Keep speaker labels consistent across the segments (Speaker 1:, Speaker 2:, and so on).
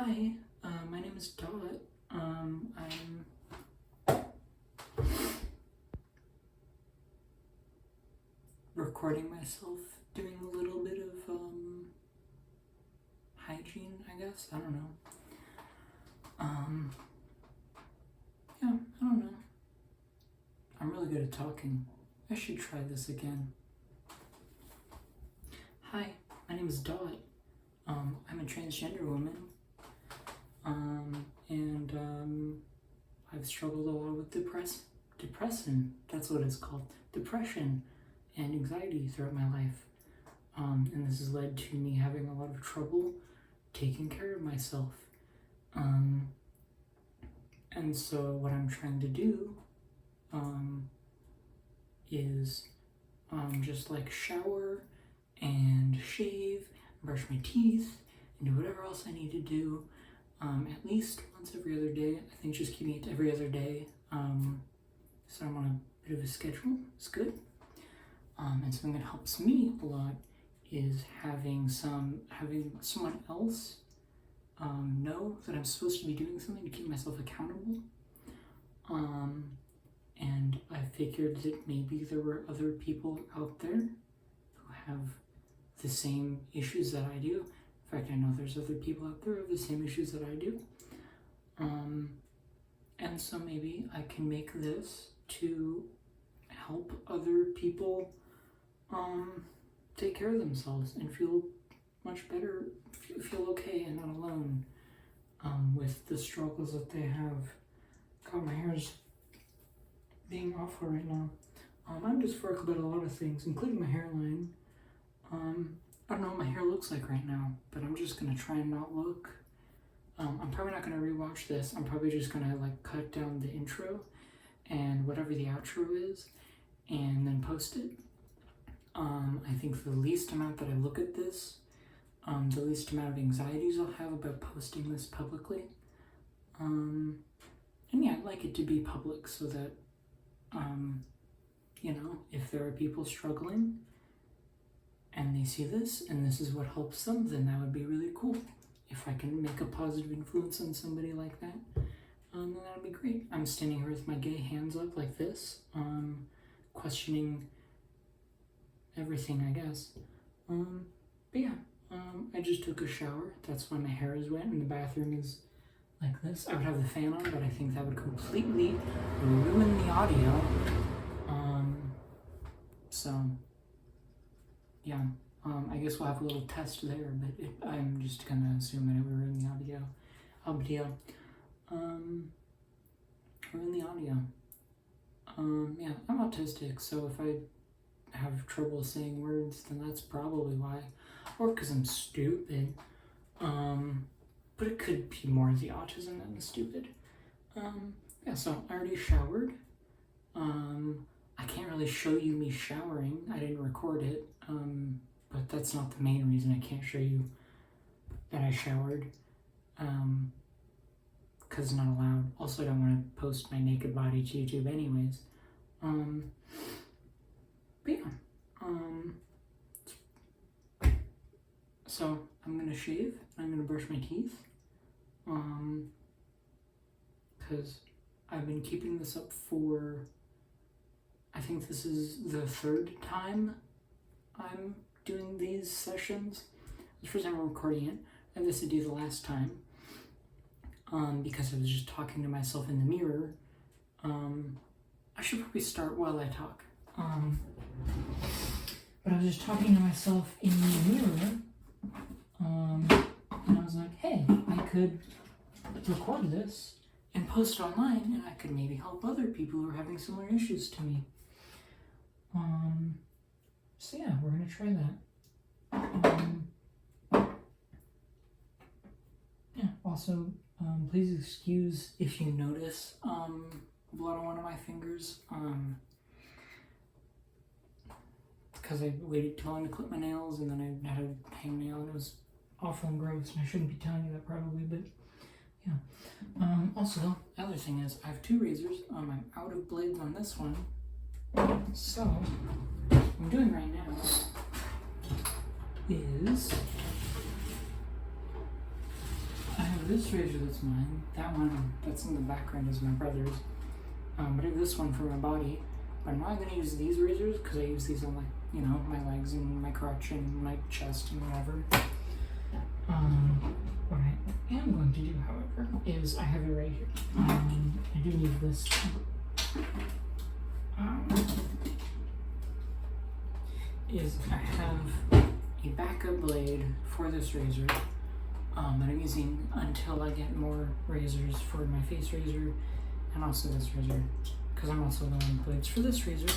Speaker 1: Hi, my name is Dot. I'm recording myself doing a little bit of hygiene, I guess. I don't know. Yeah, I don't know. I'm really good at talking. I should try this again. Hi, my name is Dot. I'm a transgender woman. I've struggled a lot with depression, that's what it's called, depression and anxiety throughout my life. And this has led to me having a lot of trouble taking care of myself. And so what I'm trying to do is just like shower and shave, brush my teeth, and do whatever else I need to do. At least once every other day. I think just keeping it every other day. So I'm on a bit of a schedule. It's good. And something that helps me a lot is having someone else know that I'm supposed to be doing something to keep myself accountable. And I figured that maybe there were other people out there who have the same issues that I do. In fact, I know there's other people out there who have the same issues that I do. And so maybe I can make this to help other people take care of themselves and feel much better, feel okay and not alone with the struggles that they have. God, my hair is being awful right now. I'm dysphoric about a lot of things, including my hairline. I don't know what my hair looks like right now, but I'm just gonna try and not look. I'm probably not gonna rewatch this. I'm probably just gonna like cut down the intro and whatever the outro is and then post it. I think the least amount that I look at this, the least amount of anxieties I'll have about posting this publicly. And yeah, I'd like it to be public so that, you know, if there are people struggling and they see this and this is what helps them, then that would be really cool. If I can make a positive influence on somebody like that, then that would be great. I'm standing here with my gay hands up like this, questioning everything, I guess. But yeah, I just took a shower. That's why my hair is wet and the bathroom is like this. I would have the fan on, but I think that would completely ruin the audio. So yeah, I guess we'll have a little test there, but I'm just gonna assume that it will ruin the audio. Ruin the audio. Yeah, I'm autistic, so if I have trouble saying words, then that's probably why. Or because I'm stupid. But it could be more the autism than the stupid. Yeah, so I already showered. I can't really show you me showering. I didn't record it. But that's not the main reason I can't show you that I showered. Because it's not allowed. Also, I don't want to post my naked body to YouTube anyways. But yeah. So I'm gonna shave. I'm gonna brush my teeth. Because I've been keeping this up for, I think this is the third time I'm doing these sessions. The first time I'm recording it. I had this idea the last time. Because I was just talking to myself in the mirror. I should probably start while I talk. But I was just talking to myself in the mirror. And I was like, hey, I could record this and post it online, and I could maybe help other people who are having similar issues to me. So yeah, we're gonna try that. Yeah, also, please excuse if you notice blood on one of my fingers. Because I waited too long to clip my nails, and then I had a hangnail, and it was awful and gross, and I shouldn't be telling you that probably, but yeah. Also, the other thing is, I have two razors. I'm out of blades on this one, so what I'm doing right now is I have this razor that's mine, that one that's in the background is my brother's. But I have this one for my body. But I'm not going to use these razors because I use these on like, you know, my legs and my crotch and my chest and whatever. What I am going to do, however, is I have it right here. I do need this. Is I have a backup blade for this razor that I'm using until I get more razors for my face razor and also this razor, because I'm also going to blades for this razor.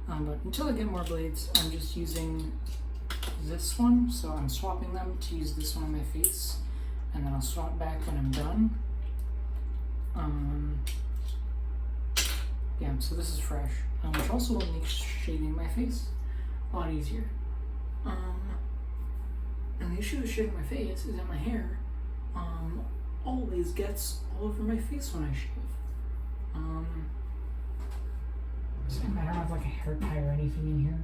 Speaker 1: But until I get more blades, I'm just using this one. So I'm swapping them to use this one on my face, and then I'll swap back when I'm done. Yeah, so this is fresh, which also will make shaving my face a lot easier. And the issue with shaving my face is that my hair always gets all over my face when I shave. So I don't have like a hair tie or anything in here.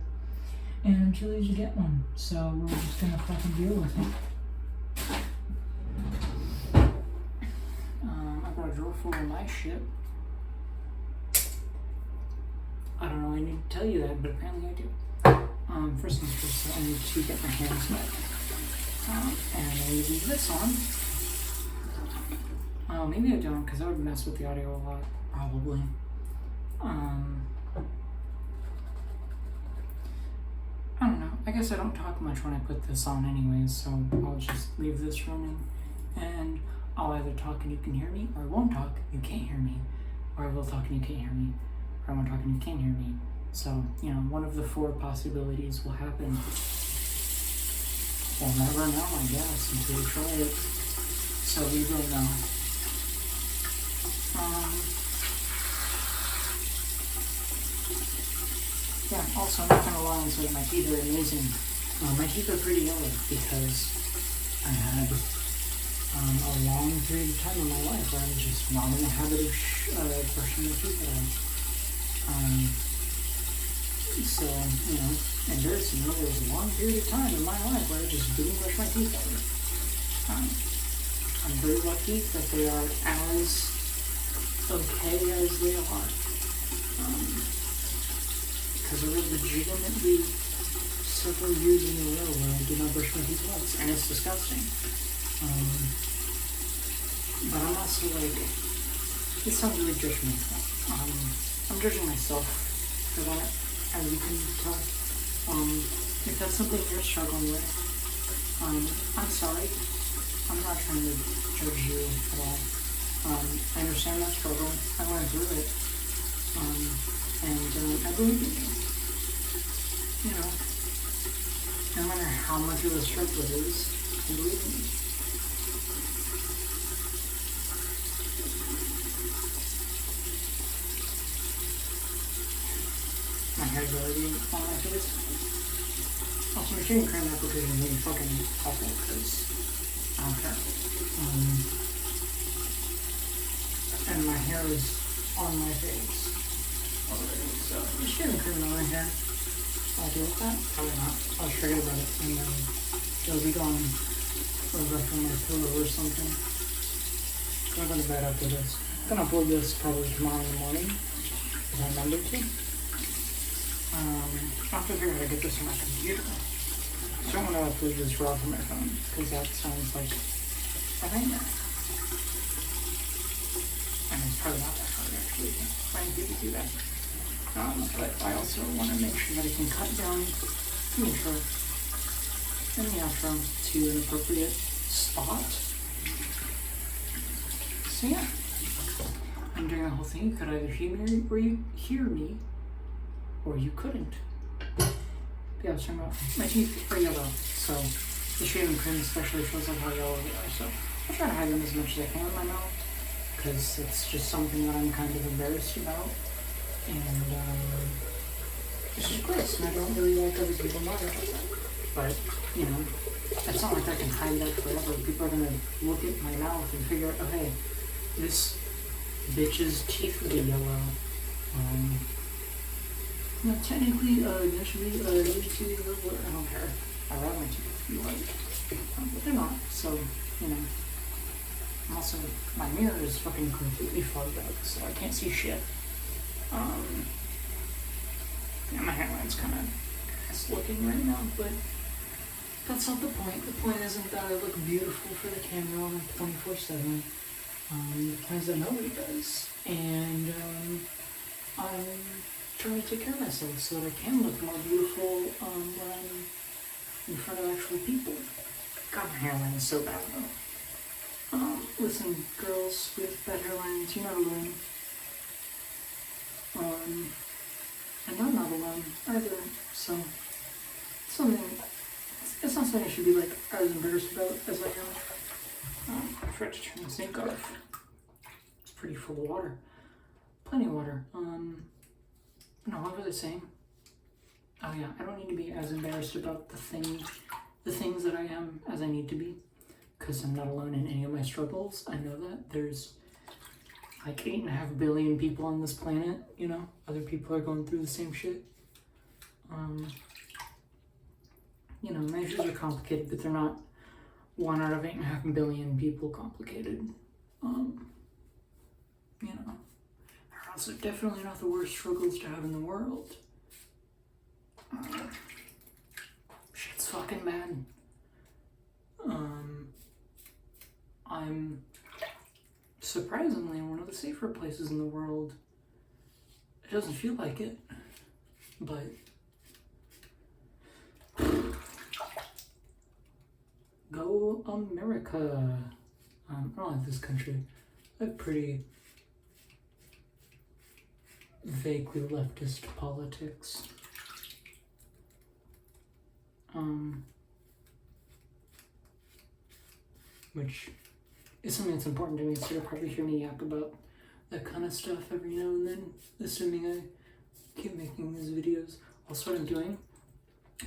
Speaker 1: And I'm too lazy to get one, so we're just gonna fucking deal with it. I got a drawer full of my shit. I don't know, I need to tell you that, but apparently I do. First things first, I need to get my hands wet. And I need to leave this on. Maybe I don't, because that would mess with the audio a lot, probably. I don't know. I guess I don't talk much when I put this on anyways, so I'll just leave this running. And I'll either talk and you can hear me, or I won't talk and you can't hear me. Or I will talk and you can't hear me. Or I won't talk and you can't hear me. So, you know, one of the 4 possibilities will happen. We'll never know, I guess, until we try it. So we will know. Yeah, also I'm not gonna lie and say that my teeth are amazing. My teeth are pretty yellow because I had a long period of time in my life where I was just not in the habit of brushing my teeth at all. So, you know, embarrassingly, there was a long period of time in my life where I just didn't brush my teeth ever. I'm very lucky that they are as okay as they are. Because there were legitimately several years in a row where I did not brush my teeth once, and it's disgusting. But I'm also like, it sounds really judgmental. I'm judging myself for that, as you can tell. If that's something you're struggling with, I'm sorry. I'm not trying to judge you at all. I understand that struggle. I went through it. And I believe in you. You know, no matter how much of a struggle it is, I believe in you. My hair's already on my face. Also, my shaving cream application is really fucking awful because I don't care. And my hair is on my face already, so the shaving cream on my hair. I'll deal with that? Probably not. I'll just forget about it and then it'll be gone over from my pillow or something. I'm gonna go to bed after this. I'm gonna upload this probably tomorrow in the morning if I remember to. I have to figure out how to get this on my computer. So I don't want to upload this raw from my phone because that sounds like a nightmare. And it's probably not that hard actually. Finding people do that. But I also want to make sure that I can cut down the intro and the outro to an appropriate spot. So yeah, I'm doing a whole thing. You could either hear me, or you couldn't. Yeah, I was talking about my teeth are yellow, so the shaving cream especially shows like how yellow they are. So I try to hide them as much as I can in my mouth because it's just something that I'm kind of embarrassed about. And it's just gross, and I don't really like other people knowing about that. But, you know, it's not like I can hide that forever. People are gonna look at my mouth and figure out, oh hey, this bitch's teeth will be yellow. No, technically, initially, I don't care. I rather my teeth be white. But they're not, so, you know. also, my mirror is fucking completely fogged up, so I can't see shit. Yeah, my hairline's kind of ass looking right now, but that's not the point. The point isn't that I look beautiful for the camera on 24/7. The point is that nobody does, and I'm trying to take care of myself so that I can look more beautiful when I'm in front of actual people. God, my hairline is so bad though. Listen, girls with bad hairlines, you're not alone. And I'm not alone either, so it's not something I should be like as embarrassed about as I am. I forgot to turn the sink off. It's pretty full of water. Plenty of water. No, what was I saying? Oh yeah, I don't need to be as embarrassed about the things that I am as I need to be, because I'm not alone in any of my struggles. I know that there's like 8.5 billion people on this planet, you know? Other people are going through the same shit. You know, my issues are complicated, but they're not 1 out of 8.5 billion people complicated. You know, they're also definitely not the worst struggles to have in the world. Shit's fucking bad. I'm surprisingly in one of the safer places in the world. It doesn't feel like it, but go America. I don't like this country. I have pretty vaguely leftist politics. Which is something that's important to me, so you'll probably hear me yap about that kind of stuff every now and then, assuming I keep making these videos. Also, what I'm doing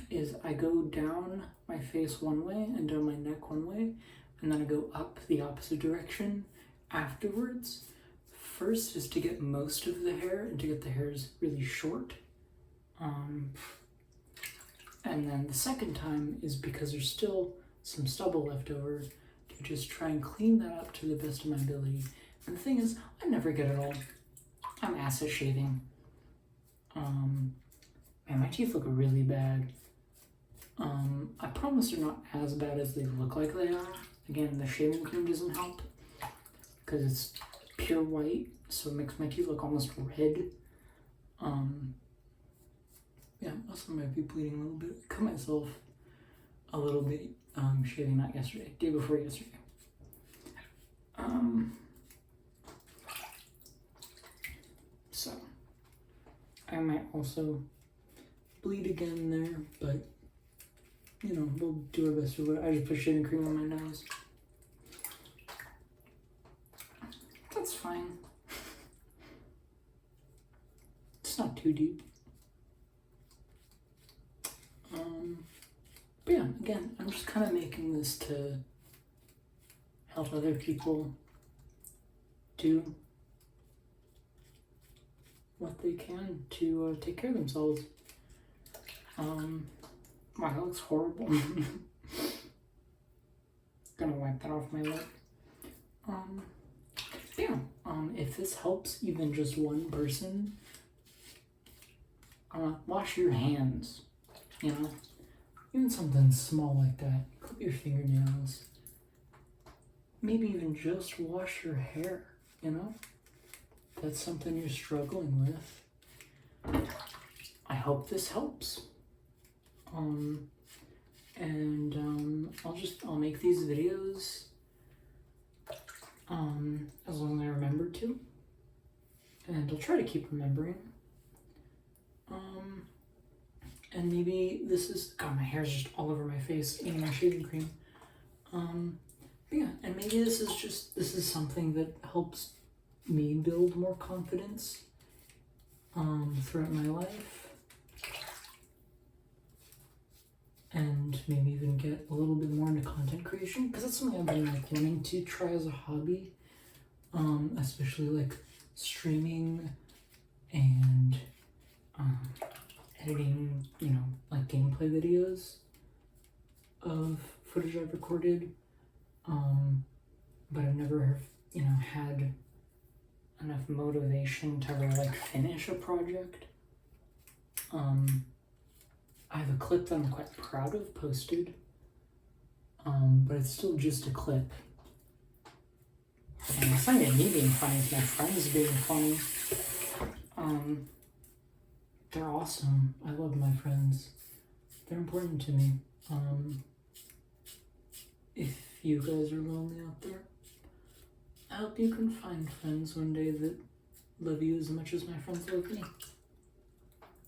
Speaker 1: is I go down my face one way and down my neck one way, and then I go up the opposite direction afterwards. First is to get most of the hair and to get the hairs really short. And then the second time is because there's still some stubble left over, to just try and clean that up to the best of my ability. And the thing is, I never get it all. I'm ass at shaving. Man, my teeth look really bad. I promise they're not as bad as they look like they are. Again, the shaving cream doesn't help, because it's pure white, so it makes my teeth look almost red. Yeah, also might be bleeding a little bit. I cut myself a little bit shaving, not yesterday, day before yesterday. So I might also bleed again there, but you know, we'll do our best with it. I just put shaving cream on my nose. That's fine. It's not too deep. But yeah, again, I'm just kind of making this to help other people do what they can to take care of themselves. Wow, that looks horrible. Gonna wipe that off my lip. Yeah, if this helps even just one person, wash your hands, you know? Even something small like that. Clip your fingernails. Maybe even just wash your hair, you know? If that's something you're struggling with. I hope this helps. I'll make these videos as long as I remember to. And I'll try to keep remembering. And maybe this is, God, my hair's just all over my face in my shaving cream. But yeah, and maybe this is something that helps me build more confidence throughout my life. And maybe even get a little bit more into content creation, because that's something I've been like wanting to try as a hobby, especially like streaming and editing, you know, like gameplay videos of footage I've recorded. but I've never, had enough motivation to ever, finish a project. I have a clip that I'm quite proud of posted, but it's still just a clip. And it's not even me being funny, it's my friends being funny. They're awesome. I love my friends. They're important to me. If you guys are lonely out there, I hope you can find friends one day that love you as much as my friends love me.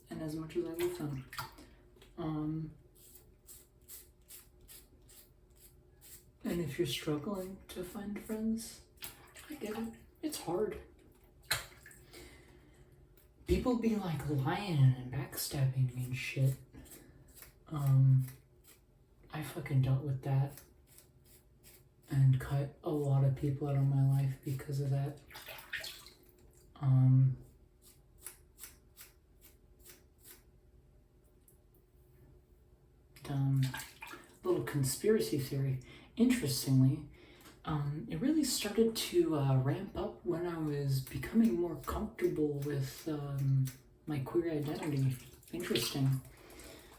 Speaker 1: And as much as I love them. And if you're struggling to find friends, I get it. It's hard. People be lying and backstabbing me and shit. I fucking dealt with that and cut a lot of people out of my life because of that. Little conspiracy theory. Interestingly, it really started to ramp up when I was becoming more comfortable with my queer identity. Interesting.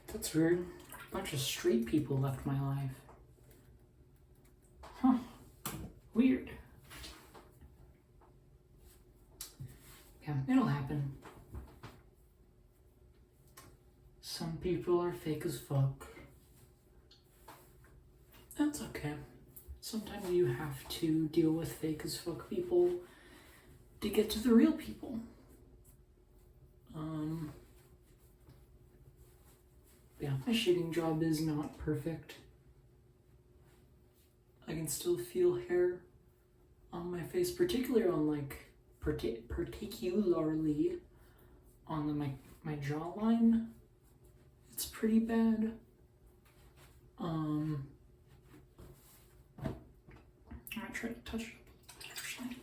Speaker 1: That's weird. A bunch of straight people left my life. Huh. Weird. Yeah, it'll happen. Some people are fake as fuck. That's okay. Sometimes you have to deal with fake as fuck people to get to the real people. Yeah, my shaving job is not perfect. I can still feel hair on my face, particularly on particularly on my jawline. It's pretty bad. I might try to touch it up, actually.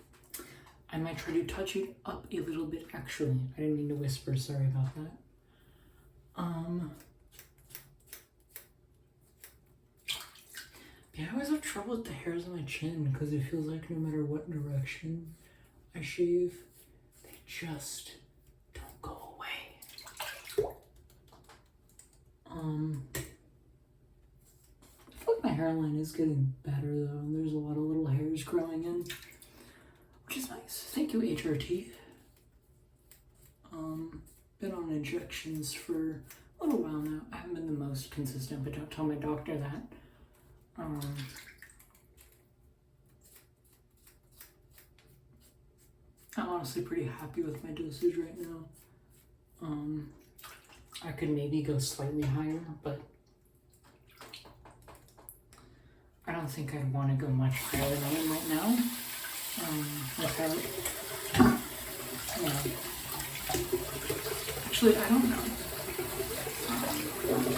Speaker 1: I might try to touch it up a little bit, actually. I didn't mean to whisper, sorry about that. Yeah, I always have trouble with the hairs on my chin because it feels like no matter what direction I shave, they just don't go away. I feel like my hairline is getting better though, and there's a lot of little hairs growing in, which is nice. Thank you, HRT. Been on injections for a little while now. I haven't been the most consistent, but don't tell my doctor that. I'm honestly pretty happy with my dosage right now. I could maybe go slightly higher, but I don't think I'd want to go much higher than I am right now. Actually, I don't know.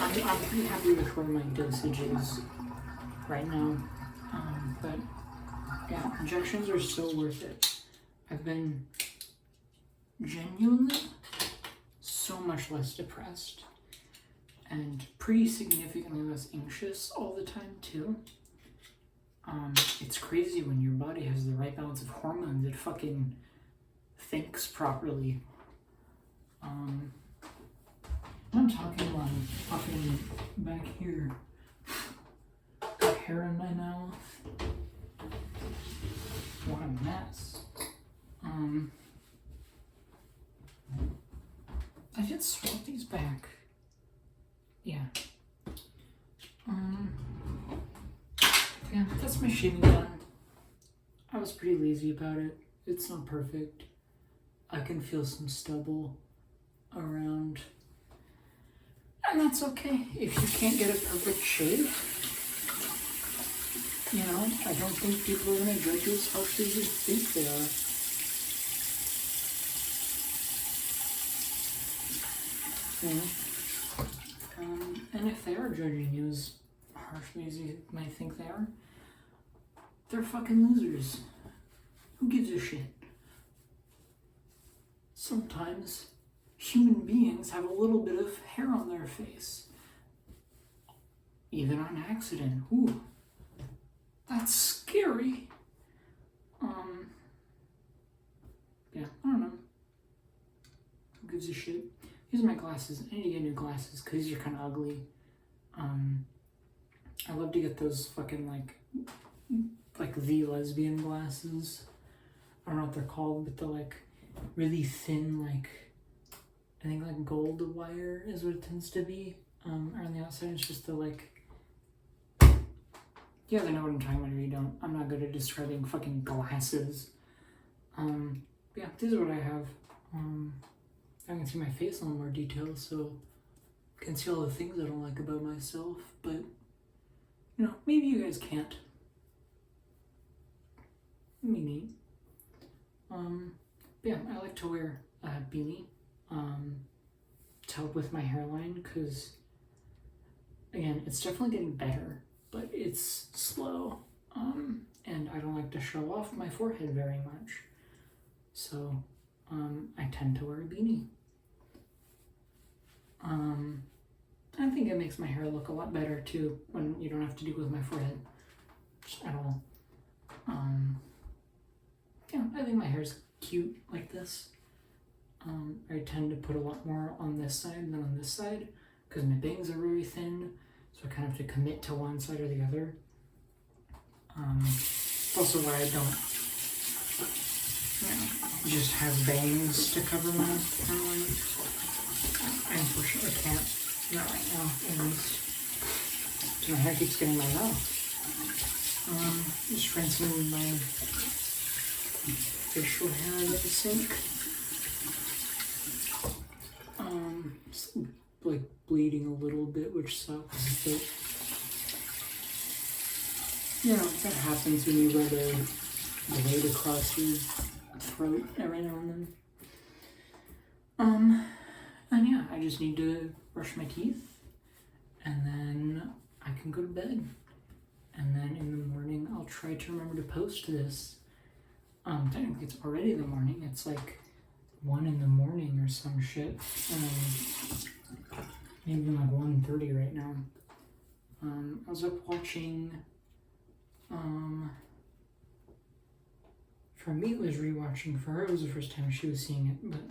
Speaker 1: I'm pretty happy with where my dosage is right now. But yeah, injections are still worth it. I've been genuinely so much less depressed and pretty significantly less anxious all the time too. It's crazy when your body has the right balance of hormones. It fucking thinks properly. I'm talking about fucking back here. Got hair in my mouth. What a mess. I should swap these back. Yeah. Yeah, that's my shaving done. I was pretty lazy about it. It's not perfect. I can feel some stubble around. And that's okay. If you can't get a perfect shave, I don't think people are going to judge you as harshly as you think they are. And if they are judging you as harshly as you might think they are, they're fucking losers. Who gives a shit? Sometimes human beings have a little bit of hair on their face. Even on accident. Ooh, that's scary. glasses. I need to get new glasses because these are kind of ugly. I love to get those fucking like the lesbian glasses. I don't know what they're called, but they're like really thin, like I think like gold wire is what it tends to be. On the outside, it's just the like. You guys know what I'm talking about, or you don't. I'm not good at describing fucking glasses. Yeah, these are what I have. I can see my face in more detail, so I can see all the things I don't like about myself, but, you know, maybe you guys can't. Maybe neat. Yeah, I like to wear a beanie, to help with my hairline, because, again, it's definitely getting better, but it's slow, and I don't like to show off my forehead very much, so, I tend to wear a beanie. I think it makes my hair look a lot better too when you don't have to deal with my forehead at all. Yeah, I think my hair's cute like this. I tend to put a lot more on this side than on this side because my bangs are very thin, so I kind of have to commit to one side or the other. Also why I don't just have bangs to cover my hairline. I unfortunately can't. Not right now, at least. So my hair keeps getting in my mouth. Just rinsing my facial hair out of the sink. It's like bleeding a little bit, which sucks, but you know, that happens when you let a blade across your throat every now and then. And yeah, I just need to brush my teeth, and then I can go to bed. And then in the morning, I'll try to remember to post this. Technically it's already the morning. It's like 1 a.m. or some shit. Maybe like 1:30 right now. I was up watching, for me it was rewatching. For her it was the first time she was seeing it, but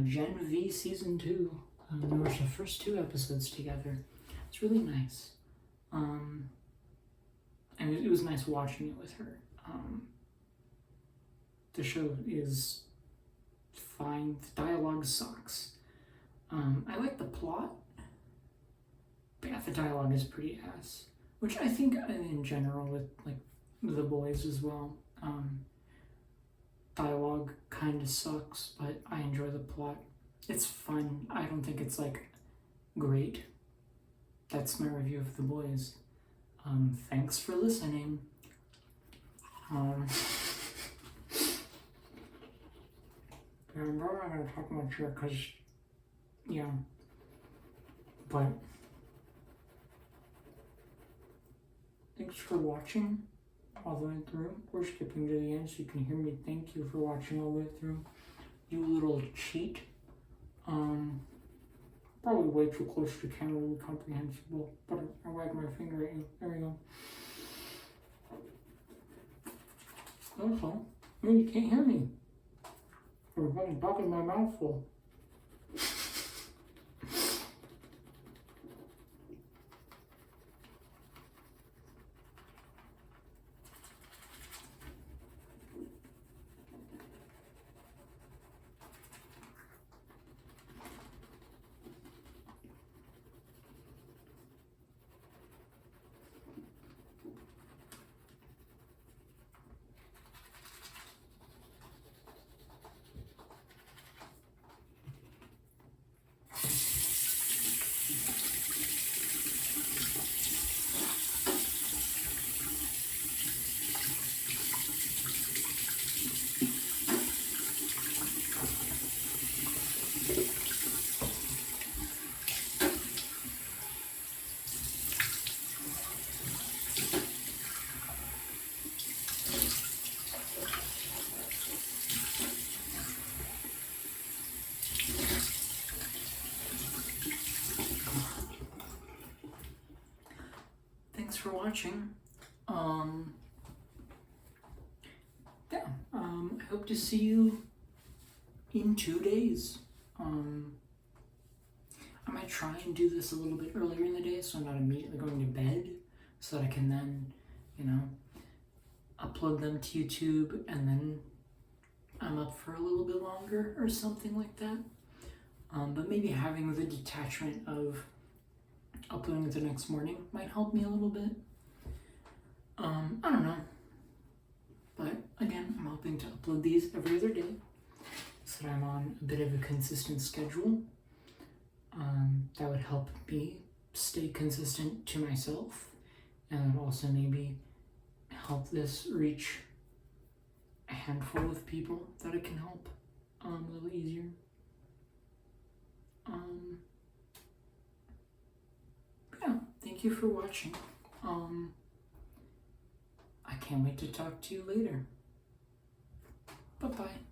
Speaker 1: Gen V Season 2. We watched the first 2 episodes together. It's really nice. And it was nice watching it with her. The show is fine. The dialogue sucks. I like the plot, but yeah, the dialogue is pretty ass. Which I think in general with like The Boys as well. Dialogue kind of sucks, but I enjoy the plot. It's fun. I don't think it's like great. That's my review of The Boys. Thanks for listening. I'm probably not going to talk much here because, yeah. But thanks for watching all the way through. We're skipping to the end so you can hear me. Thank you for watching all the way through. You little cheat. Probably way too close to the camera to be comprehensible, but I wag my finger at you. There we go. Also, maybe you can't hear me. I'm fucking talking my mouth full. For watching. Yeah, I hope to see you in 2 days. might try and do this a little bit earlier in the day so I'm not immediately going to bed, so that I can then, you know, upload them to YouTube and then I'm up for a little bit longer or something like that. But maybe having the detachment of uploading the next morning might help me a little bit. I don't know. But again, I'm hoping to upload these every other day so that I'm on a bit of a consistent schedule. That would help me stay consistent to myself, and also maybe help this reach a handful of people that it can help a little easier. Yeah, thank you for watching. I can't wait to talk to you later. Bye-bye.